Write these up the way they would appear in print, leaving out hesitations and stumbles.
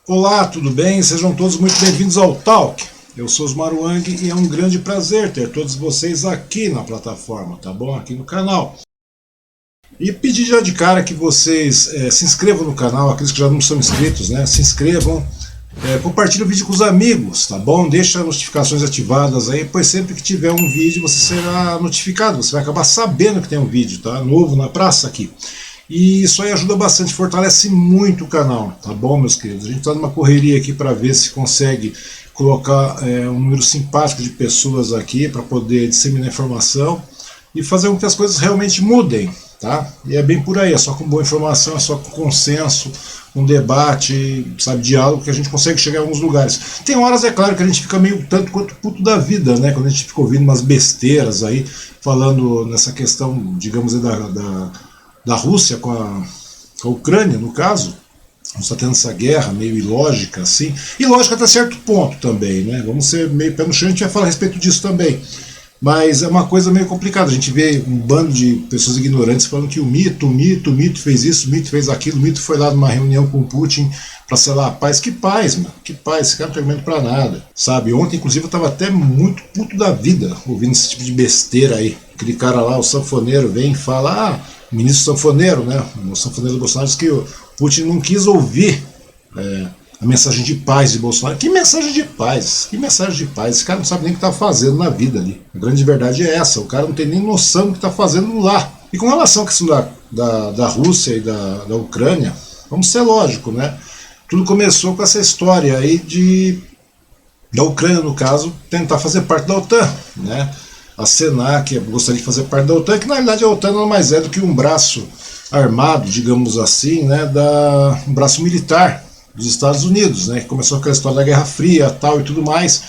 Olá, tudo bem? Sejam todos muito bem-vindos ao Talk. Eu sou Osmar Wang e é um grande prazer ter todos vocês aqui na plataforma, tá bom? Aqui no canal. E pedir já de cara que vocês se inscrevam no canal, aqueles que já não são inscritos, né? Se inscrevam, compartilhe o vídeo com os amigos, tá bom? Deixa as notificações ativadas aí, pois sempre que tiver um vídeo você será notificado, você vai acabar sabendo que tem um vídeo, tá? Novo na praça aqui. E isso aí ajuda bastante, fortalece muito o canal, tá bom, meus queridos? A gente está numa correria aqui para ver se consegue colocar um número simpático de pessoas aqui para poder disseminar informação e fazer com que as coisas realmente mudem, tá? E é bem por aí, é só com boa informação, é só com consenso, com debate, sabe, diálogo que a gente consegue chegar em alguns lugares. Tem horas, é claro, que a gente fica meio tanto quanto puto da vida, né? Quando a gente fica ouvindo umas besteiras aí, falando nessa questão, digamos, da Rússia com a Ucrânia, no caso. Está tendo essa guerra meio ilógica, assim, e lógica até certo ponto também, né? Vamos ser meio pé no chão, a gente vai falar a respeito disso também. Mas é uma coisa meio complicada, a gente vê um bando de pessoas ignorantes falando que o mito fez isso, o mito fez aquilo, o mito foi lá numa reunião com o Putin para selar a paz. Que paz, mano, que paz, esse cara não tem argumento pra nada, sabe? Ontem, inclusive, eu tava até muito puto da vida ouvindo esse tipo de besteira aí. Aquele cara lá, o sanfoneiro, vem e fala, o ministro sanfoneiro, né, o sanfoneiro do Bolsonaro, diz que o Putin não quis ouvir a mensagem de paz de Bolsonaro. Que mensagem de paz? Que mensagem de paz? Esse cara não sabe nem o que está fazendo na vida ali. A grande verdade é essa, o cara não tem nem noção do que está fazendo lá. E com relação à questão da Rússia e da Ucrânia, vamos ser lógico, né? Tudo começou com essa história aí da Ucrânia, no caso, tentar fazer parte da OTAN, né? Acenar que gostaria de fazer parte da OTAN, que na realidade a OTAN não mais é do que um braço armado, digamos assim, né, um braço militar dos Estados Unidos, né, que começou com a história da Guerra Fria tal e tudo mais,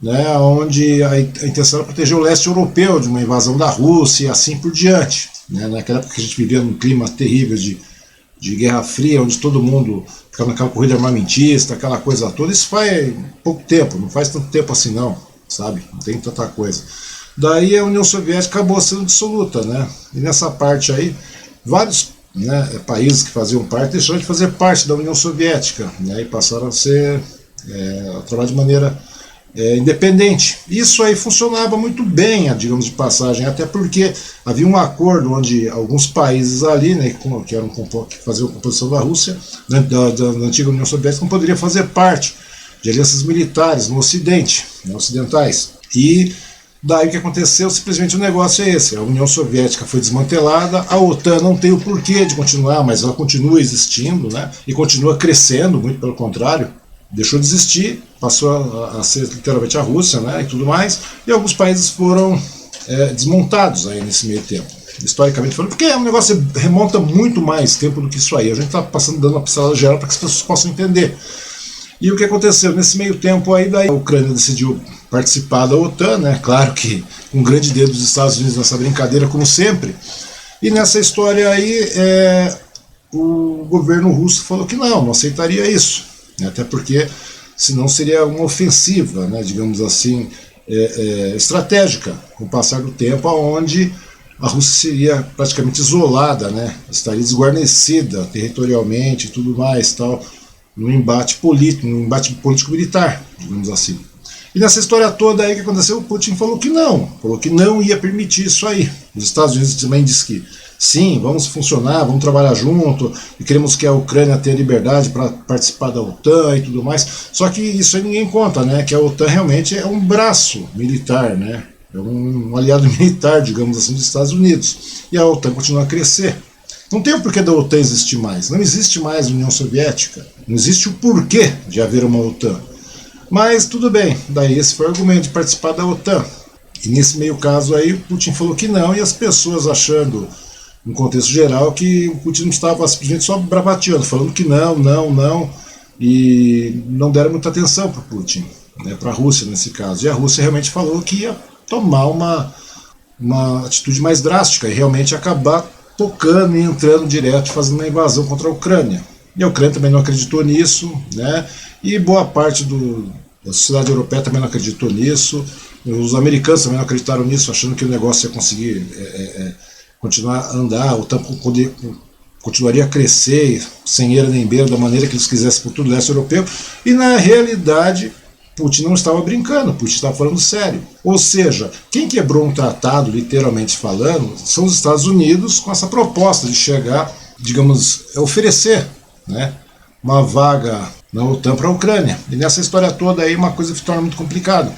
né, onde a intenção era proteger o leste europeu de uma invasão da Rússia e assim por diante, né, naquela época que a gente vivia num clima terrível de Guerra Fria, onde todo mundo ficava naquela corrida armamentista, aquela coisa toda. Isso faz pouco tempo, não faz tanto tempo assim não, sabe, não tem tanta coisa. Daí a União Soviética acabou sendo dissoluta, né? E nessa parte aí, vários países que faziam parte deixaram de fazer parte da União Soviética, né? E passaram a trabalhar de maneira independente. Isso aí funcionava muito bem, digamos de passagem, até porque havia um acordo onde alguns países ali, né, que faziam a composição da Rússia, da antiga União Soviética, não poderiam fazer parte de alianças militares no Ocidente, né, ocidentais. E daí o que aconteceu, simplesmente o negócio é esse, a União Soviética foi desmantelada, a OTAN não tem o porquê de continuar, mas ela continua existindo, né, e continua crescendo, muito pelo contrário, deixou de existir, passou a ser literalmente a Rússia, né, e tudo mais, e alguns países foram desmontados aí nesse meio tempo, historicamente falando, porque o negócio remonta muito mais tempo do que isso aí, a gente está dando uma pincelada geral para que as pessoas possam entender. E o que aconteceu? Nesse meio tempo aí, daí a Ucrânia decidiu participar da OTAN, né? Claro que com um grande dedo dos Estados Unidos nessa brincadeira, como sempre. E nessa história aí, o governo russo falou que não aceitaria isso. Né? Até porque senão seria uma ofensiva, né? Digamos assim, estratégica, com o passar do tempo, onde a Rússia seria praticamente isolada, né? Estaria desguarnecida territorialmente e tudo mais, tal, no embate político-militar, digamos assim. E nessa história toda aí que aconteceu, o Putin falou que não ia permitir isso aí. Os Estados Unidos também disse que sim, vamos funcionar, vamos trabalhar junto, e queremos que a Ucrânia tenha liberdade para participar da OTAN e tudo mais. Só que isso aí ninguém conta, né? Que a OTAN realmente é um braço militar, né? É um aliado militar, digamos assim, dos Estados Unidos. E a OTAN continua a crescer. Não tem o porquê da OTAN existir mais. Não existe mais a União Soviética. Não existe o porquê de haver uma OTAN. Mas tudo bem, daí esse foi o argumento de participar da OTAN. E nesse meio caso aí, o Putin falou que não, e as pessoas achando, no contexto geral, que o Putin não estava simplesmente só bravateando, falando que não, e não deram muita atenção para o Putin, né, para a Rússia nesse caso. E a Rússia realmente falou que ia tomar uma atitude mais drástica e realmente acabar tocando e entrando direto, fazendo uma invasão contra a Ucrânia. E a Ucrânia também não acreditou nisso, né? E boa parte da sociedade europeia também não acreditou nisso, os americanos também não acreditaram nisso, achando que o negócio ia conseguir continuar a andar, ou poder continuaria a crescer sem eira nem beira da maneira que eles quisessem por todo o leste europeu, e na realidade Putin não estava brincando, Putin estava falando sério. Ou seja, quem quebrou um tratado, literalmente falando, são os Estados Unidos, com essa proposta de chegar, digamos, oferecer, né, uma vaga na OTAN para a Ucrânia. E nessa história toda aí uma coisa que torna muito complicada.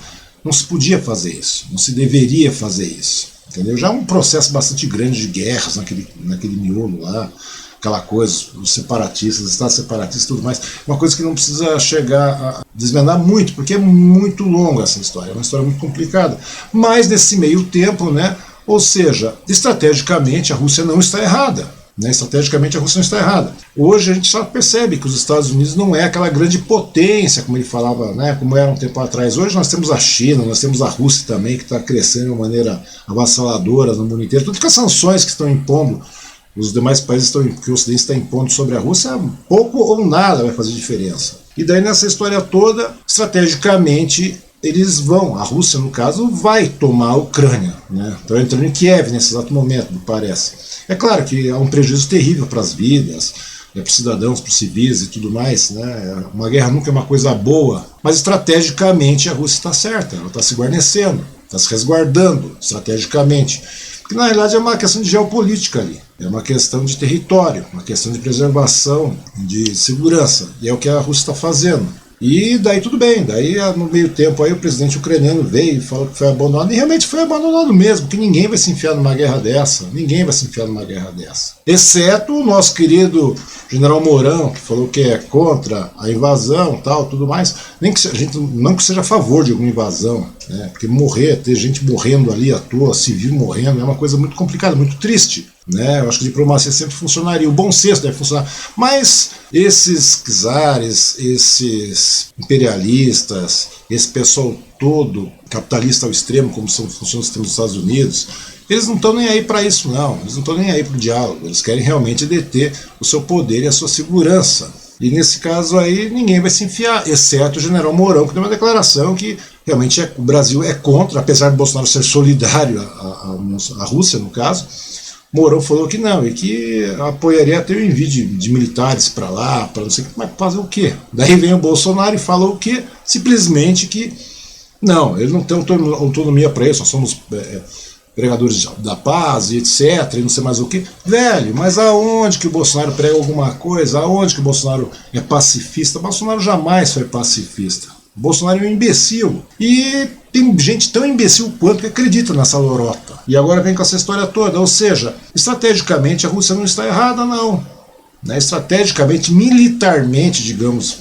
Não se podia fazer isso, não se deveria fazer isso. Entendeu? Já é um processo bastante grande de guerras naquele miolo lá, aquela coisa, os separatistas, os estados separatistas e tudo mais, uma coisa que não precisa chegar a desvendar muito, porque é muito longa essa história, é uma história muito complicada. Mas nesse meio tempo, né, ou seja, estrategicamente a Rússia não está errada. Né, estrategicamente a Rússia não está errada. Hoje a gente só percebe que os Estados Unidos não é aquela grande potência, como ele falava, né, como era um tempo atrás. Hoje nós temos a China, nós temos a Rússia também, que está crescendo de uma maneira avassaladora no mundo inteiro. Tudo que as sanções que estão impondo, os demais países que o Ocidente está impondo sobre a Rússia, pouco ou nada vai fazer diferença. E daí nessa história toda, estrategicamente, eles vão, a Rússia no caso, vai tomar a Ucrânia. Né? Estão entrando em Kiev nesse exato momento, me parece. É claro que há um prejuízo terrível para as vidas, para os cidadãos, para os civis e tudo mais. Né? Uma guerra nunca é uma coisa boa, mas estrategicamente a Rússia está certa, ela está se guarnecendo, está se resguardando estrategicamente. Porque na realidade é uma questão de geopolítica ali, é uma questão de território, uma questão de preservação, de segurança, e é o que a Rússia está fazendo. E daí tudo bem, daí no meio tempo aí o presidente ucraniano veio e falou que foi abandonado, e realmente foi abandonado mesmo, porque ninguém vai se enfiar numa guerra dessa, ninguém vai se enfiar numa guerra dessa. Exceto o nosso querido general Mourão, que falou que é contra a invasão e tal, tudo mais, nem que a gente não que seja a favor de alguma invasão, né, porque ter gente morrendo ali à toa, civil morrendo, é uma coisa muito complicada, muito triste. Né? Eu acho que a diplomacia sempre funcionaria, o bom senso deve funcionar, mas esses czares, esses imperialistas, esse pessoal todo capitalista ao extremo, como funciona o sistema dos Estados Unidos, eles não estão nem aí para isso não, eles não estão nem aí para o diálogo, eles querem realmente deter o seu poder e a sua segurança. E nesse caso aí ninguém vai se enfiar, exceto o general Mourão, que deu uma declaração que realmente o Brasil é contra, apesar de Bolsonaro ser solidário à Rússia no caso. Mourão falou que não, e que apoiaria até o envio de militares para lá, para não sei o que, mas fazer o quê? Daí vem o Bolsonaro e falou o quê? Simplesmente que não, ele não tem autonomia para isso, nós somos pregadores da paz e etc, e não sei mais o que. Velho, mas aonde que o Bolsonaro prega alguma coisa? Aonde que o Bolsonaro é pacifista? O Bolsonaro jamais foi pacifista. O Bolsonaro é um imbecil. E tem gente tão imbecil quanto que acredita nessa lorota. E agora vem com essa história toda. Ou seja, estrategicamente a Rússia não está errada, não. Né? Estrategicamente, militarmente, digamos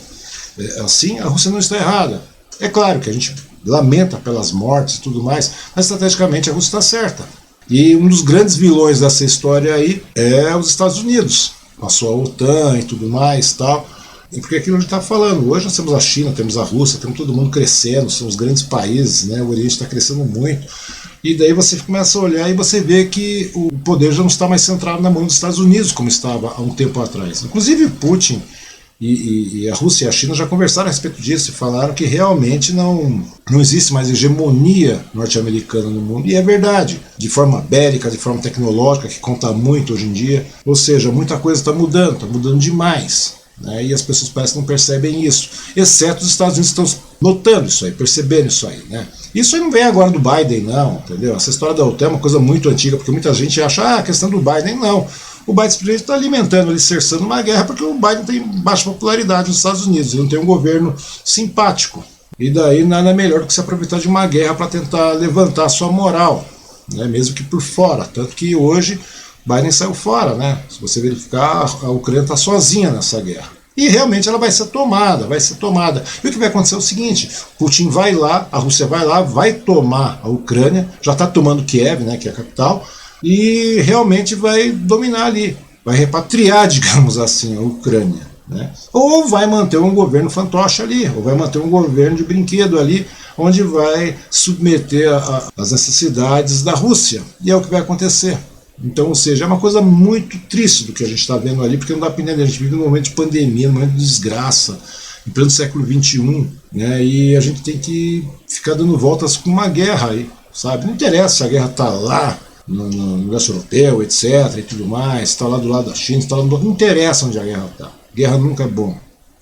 assim, a Rússia não está errada. É claro que a gente lamenta pelas mortes e tudo mais, mas estrategicamente a Rússia está certa. E um dos grandes vilões dessa história aí é os Estados Unidos, com a sua OTAN e tudo mais, tal. E porque aquilo que a gente está falando, hoje nós temos a China, temos a Rússia, temos todo mundo crescendo, são os grandes países, né? O Oriente está crescendo muito. E daí você começa a olhar e você vê que o poder já não está mais centrado na mão dos Estados Unidos, como estava há um tempo atrás. Inclusive Putin e a Rússia e a China já conversaram a respeito disso e falaram que realmente não existe mais hegemonia norte-americana no mundo. E é verdade, de forma bélica, de forma tecnológica, que conta muito hoje em dia. Ou seja, muita coisa está mudando demais. Né, e as pessoas parecem que não percebem isso, exceto os Estados Unidos estão notando isso aí, percebendo isso aí. Né? Isso aí não vem agora do Biden, não, entendeu? Essa história da OTAN é uma coisa muito antiga, porque muita gente acha, a questão do Biden, não. O Biden simplesmente está alimentando, alicerçando uma guerra, porque o Biden tem baixa popularidade nos Estados Unidos, ele não tem um governo simpático. E daí nada melhor do que se aproveitar de uma guerra para tentar levantar a sua moral, né, mesmo que por fora. Tanto que hoje Biden saiu fora, né? Se você verificar, a Ucrânia está sozinha nessa guerra. E realmente ela vai ser tomada, E o que vai acontecer é o seguinte, Putin vai lá, a Rússia vai lá, vai tomar a Ucrânia, já está tomando Kiev, né, que é a capital, e realmente vai dominar ali, vai repatriar, digamos assim, a Ucrânia. Né? Ou vai manter um governo fantoche ali, ou vai manter um governo de brinquedo ali, onde vai submeter as necessidades da Rússia. E é o que vai acontecer. Então, ou seja, é uma coisa muito triste do que a gente está vendo ali, porque não dá para entender, a gente vive num momento de pandemia, num momento de desgraça, em pleno século XXI, né, e a gente tem que ficar dando voltas com uma guerra aí, sabe? Não interessa se a guerra está lá no leste europeu, etc. e tudo mais, está lá do lado da China, está lá do... não interessa onde a guerra está. Guerra nunca é bom,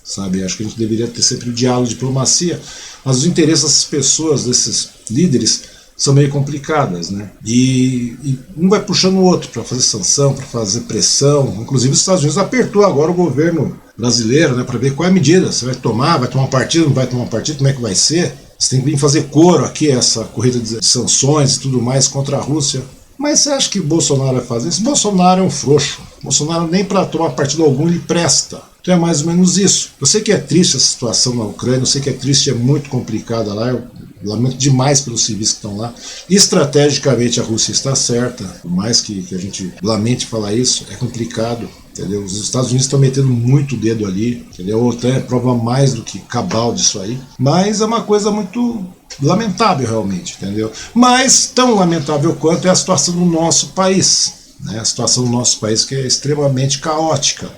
sabe? Acho que a gente deveria ter sempre o diálogo, diplomacia, mas os interesses dessas pessoas, desses líderes, são meio complicadas, né? E um vai puxando o outro para fazer sanção, para fazer pressão. Inclusive os Estados Unidos apertou agora o governo brasileiro, né, para ver qual é a medida. Você vai tomar partido, não vai tomar partido, como é que vai ser? Você tem que vir fazer coro aqui, essa corrida de sanções e tudo mais contra a Rússia. Mas você acha que Bolsonaro vai fazer isso? Bolsonaro é um frouxo. Bolsonaro nem para tomar partido algum lhe presta. Então é mais ou menos isso. Eu sei que é triste a situação na Ucrânia, eu sei que é triste, é muito complicada lá, eu lamento demais pelos civis que estão lá. Estrategicamente a Rússia está certa, por mais que a gente lamente falar isso, é complicado. Entendeu? Os Estados Unidos estão metendo muito o dedo ali, entendeu? A OTAN é prova mais do que cabal disso aí, mas é uma coisa muito lamentável realmente, entendeu? Mas tão lamentável quanto é a situação do nosso país, né? A situação do nosso país que é extremamente caótica.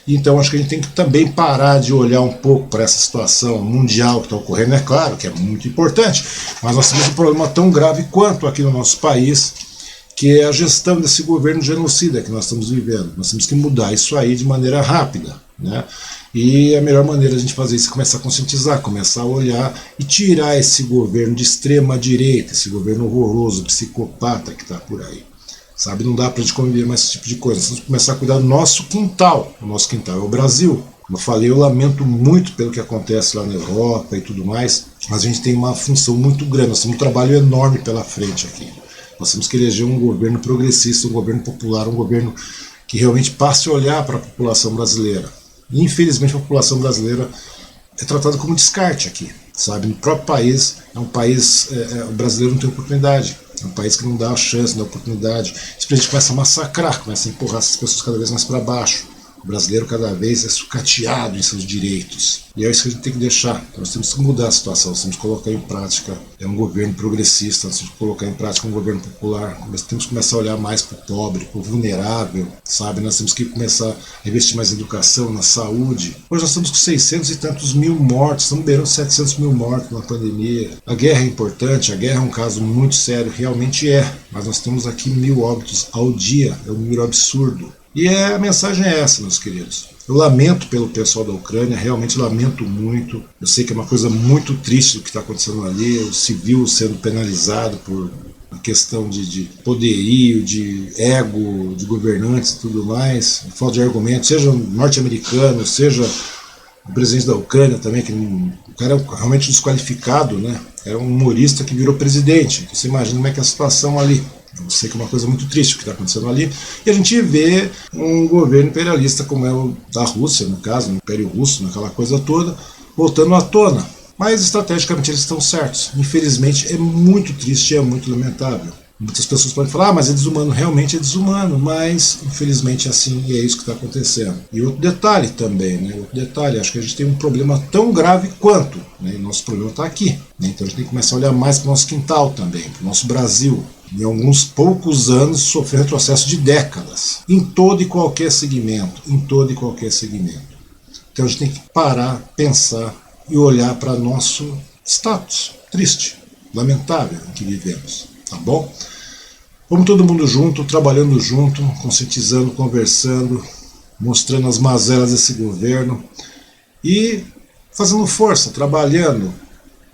Então acho que a gente tem que também parar de olhar um pouco para essa situação mundial que está ocorrendo. É claro que é muito importante, mas nós temos um problema tão grave quanto aqui no nosso país, que é a gestão desse governo genocida que nós estamos vivendo. Nós temos que mudar isso aí de maneira rápida, né? E a melhor maneira de a gente fazer isso é começar a conscientizar, começar a olhar e tirar esse governo de extrema direita, esse governo horroroso, psicopata que está por aí. Sabe, não dá pra gente conviver mais esse tipo de coisa. Nós temos que começar a cuidar do nosso quintal. O nosso quintal é o Brasil. Como eu falei, eu lamento muito pelo que acontece lá na Europa e tudo mais, mas a gente tem uma função muito grande, nós temos um trabalho enorme pela frente aqui. Nós temos que eleger um governo progressista, um governo popular, um governo que realmente passe a olhar para a população brasileira. E, infelizmente, a população brasileira é tratada como descarte aqui, sabe? No próprio país, é um país, o brasileiro não tem oportunidade, é um país que não dá a chance, não dá a oportunidade. A gente começa a massacrar, começa a empurrar essas pessoas cada vez mais para baixo. O brasileiro cada vez é sucateado em seus direitos. E é isso que a gente tem que deixar. Então, nós temos que mudar a situação, nós temos que colocar em prática um governo progressista, nós temos que colocar em prática um governo popular. Nós temos que começar a olhar mais para o pobre, para o vulnerável, sabe? Nós temos que começar a investir mais em educação, na saúde. Hoje nós estamos com 600 e tantos mil mortos, estamos beirando 700 mil mortos na pandemia. A guerra é importante, a guerra é um caso muito sério, realmente é. Mas nós temos aqui 1000 óbitos ao dia, é um número absurdo. E a mensagem é essa, meus queridos. Eu lamento pelo pessoal da Ucrânia, realmente lamento muito. Eu sei que é uma coisa muito triste o que está acontecendo ali, o civil sendo penalizado por uma questão de poderio, de ego, de governantes e tudo mais, falta de argumento, seja norte-americano, seja o presidente da Ucrânia também, que o cara é realmente desqualificado, né? Era um humorista que virou presidente. Você imagina como é que é a situação ali. Eu sei que é uma coisa muito triste o que está acontecendo ali. E a gente vê um governo imperialista como é o da Rússia, no caso, o Império Russo, naquela coisa toda, voltando à tona. Mas estrategicamente eles estão certos. Infelizmente é muito triste e é muito lamentável. Muitas pessoas podem falar, mas é desumano. Realmente é desumano, mas infelizmente é assim e é isso que está acontecendo. E outro detalhe também, né? Outro detalhe, acho que a gente tem um problema tão grave quanto, né? E nosso problema está aqui. Né? Então a gente tem que começar a olhar mais para o nosso quintal também, para o nosso Brasil. Em alguns poucos anos sofreu retrocesso de décadas, em todo e qualquer segmento, em todo e qualquer segmento. Então a gente tem que parar, pensar e olhar para nosso status triste, lamentável em que vivemos, tá bom? Vamos todo mundo junto, trabalhando junto, conscientizando, conversando, mostrando as mazelas desse governo e fazendo força, trabalhando,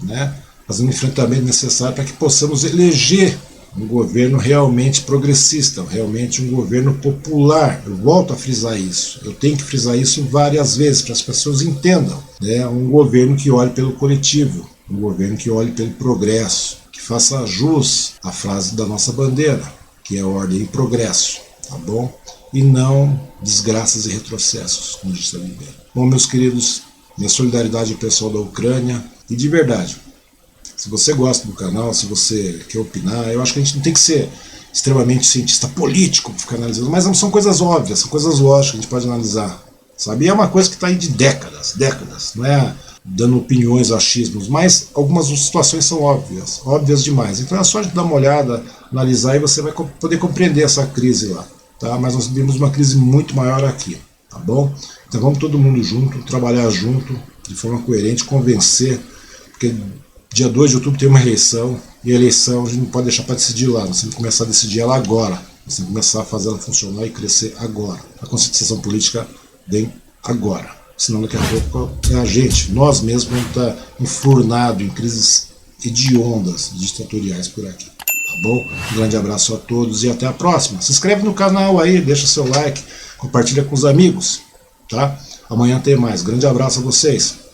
né? Fazendo o enfrentamento necessário para que possamos eleger um governo realmente progressista, realmente um governo popular. Eu volto a frisar isso, eu tenho que frisar isso várias vezes para as pessoas entendam, né? Um governo que olhe pelo coletivo, um governo que olhe pelo progresso, que faça jus à frase da nossa bandeira, que é ordem e progresso, tá bom? E não desgraças e retrocessos, como a gente está vivendo. Bom, meus queridos, minha solidariedade ao pessoal da Ucrânia, e de verdade, se você gosta do canal, se você quer opinar, eu acho que a gente não tem que ser extremamente cientista político para ficar analisando, mas não são coisas óbvias, são coisas lógicas que a gente pode analisar, sabe? E é uma coisa que está aí de décadas, não é dando opiniões, achismos, mas algumas situações são óbvias, óbvias demais. Então é só a gente dar uma olhada, analisar e você vai poder compreender essa crise lá, tá? Mas nós vivemos uma crise muito maior aqui, tá bom? Então vamos todo mundo junto, trabalhar junto, de forma coerente, convencer, porque Dia 2 de outubro tem uma eleição, e a eleição a gente não pode deixar para decidir lá, nós temos que começar a decidir ela agora, nós temos que começar a fazer ela funcionar e crescer agora. A conscientização política vem agora, senão daqui a pouco é a gente, nós mesmos vamos estar enfurnados em crises hediondas, ditatoriais por aqui. Tá bom? Um grande abraço a todos e até a próxima. Se inscreve no canal aí, deixa seu like, compartilha com os amigos, tá? Amanhã tem mais. Grande abraço a vocês.